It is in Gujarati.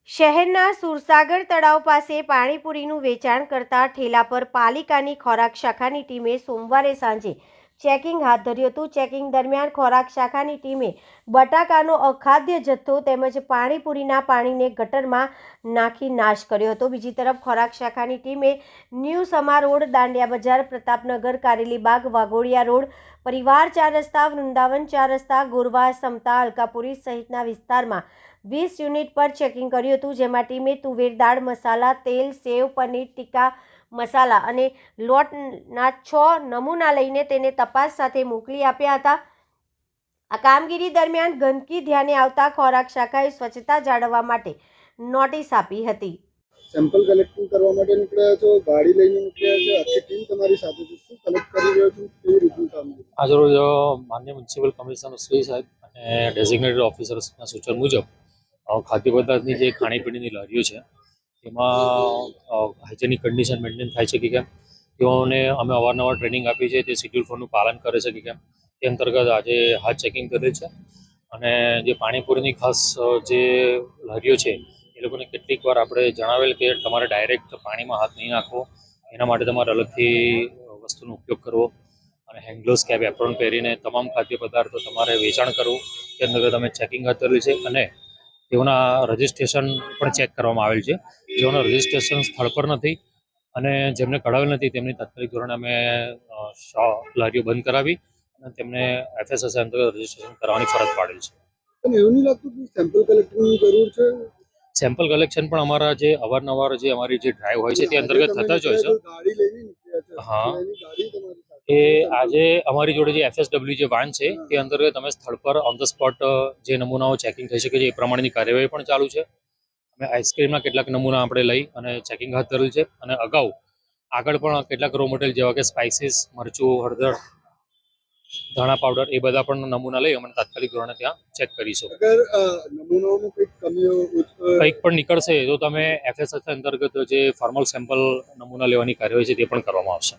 શહેરના સુરસાગર તળાવ પાસે પાણીપુરીનું વેચાણ કરતા ઠેલા પર પાલિકાની ખોરાક શાખાની ટીમે સોમવારે સાંજે ચેકિંગ હાથ ધર્યું હતું। ચેકિંગ દરમિયાન ખોરાક શાખાની ટીમે બટાકાનો અખાદ્ય જથ્થો તેમજ પાણીપુરીના પાણીને ગટરમાં નાખી નાશ કર્યો હતો। બીજી તરફ ખોરાક શાખાની ટીમે ન્યૂ સમા રોડ, દાંડિયા બજાર, પ્રતાપનગર, કારેલીબાગ, વાઘોડિયા રોડ, પરિવાર 4 રસ્તા, વૃંદાવન 4 રસ્તા, ગોરવા, સમતા, અલકાપુરી સહિતના વિસ્તારમાં 20 યુનિટ પર ચેકિંગ કર્યું હતું, જેમાં ટીમે તુવેર દાળ, મસાલા, તેલ, સેવ, પનીર ટીકા મસાલા અને લોટના 6 નમૂના લઈને તેને તપાસ સાથે મોકલી આપ્યા હતા। આ કામગીરી દરમિયાન ગંદકી ધ્યાને આવતા ખોરાક શાખાએ સ્વચ્છતા જાળવવા માટે નોટિસ આપી હતી। સેમ્પલ કલેક્ટિંગ કરવા માટે નીકળ્યા છો, ગાડી લઈને નીકળ્યા છો, આખી ટીમ તમારી સાથે છે, શું કલેક્ટ કરી રહ્યો છો, કેવી રીતનું કામ છે? આજરોજ માન્ય મ્યુનિસિપલ કમિશનર શ્રી સાહેબ અને ડેઝિગ્નેટેડ ઓફિસર્સના સૂચન મુજબ ખાદ્ય પદાર્થની જે ખાણીપીણીની લારીઓ છે તેમાં હાઇજેનિક કન્ડિશન મેન્ટેન થાય છે કે કેમ તેઓને અમે અવારનવાર ટ્રેનિંગ આપી છે, તે શિડ્યુલ 4નું પાલન કરે છે કે કેમ તે અંતર્ગત આજે હાથ ચેકિંગ કરે છે। અને જે પાણીપુરીની ખાસ જે લારીઓ છે એ લોકોને કેટલીક વાર આપણે જણાવેલ કે તમારે ડાયરેક્ટ પાણીમાં હાથ નહીં નાખવો, એના માટે તમારે અલગથી વસ્તુનો ઉપયોગ કરવો અને હેન્ડ ગ્લોવ્સ, કેપ, એપ્રોન પહેરીને તમામ ખાદ્ય પદાર્થો તમારે વેચાણ કરવું તે અંતર્ગત અમે ચેકિંગ હાથ ધરેલું છે। અને તેઓના રજિસ્ટ્રેશન પણ ચેક કરવામાં આવેલ છે। જેઓના રજિસ્ટ્રેશન સ્થળ પર નથી અને જેમને કઢાવેલ નથી તેમની તાત્કાલિક ધોરણે અમે લારીઓ બંધ કરાવી અને તેમને FSSAI અંતર્ગત રજિસ્ટ્રેશન કરવાની ફરજ પાડેલ છે। પણ એવું નહીં લાગતું કે સેમ્પલ કલેક્ટિંગની જરૂર છે? સેમ્પલ કલેક્શન પણ અમારા જે અવારનવાર જે અમારી જે ડ્રાઈવ હોય છે તે અંતર્ગત થતા જ હોય છે। ગાડી લઈને નીકળ્યા છો, હા, એની ગાડી તમારી સાથે એ આજે અમારી જોડે જે FSW જે વાન છે તે અંતર્ગત અમે સ્થળ પર ઓન ધ સ્પોટ જે નમૂનાઓ ચેકિંગ થઈ શકે છે એ પ્રમાણેની કાર્યવાહી પણ ચાલુ છે। અમે આઈસ્ક્રીમના કેટલાક નમૂના આપણે લઈ અને ચેકિંગ હાથ ધરેલ છે અને અગાઉ આગળ પણ કેટલાક રો મટીરિયલ જેવા કે સ્પાઇસીસ, મરચું, હળદર, ધાણા પાવડર એ બધા પણ નમૂના લઈ અમે તાત્કાલિક ધોરણે ત્યાં ચેક કરીશું। અગર નમૂનાઓમાં કંઈક કમીઓ કંઈક પણ નીકળશે તો તમે FSSAI અંતર્ગત જે ફોર્મલ સેમ્પલ નમૂના લેવાની કાર્યવાહી છે તે પણ કરવામાં આવશે।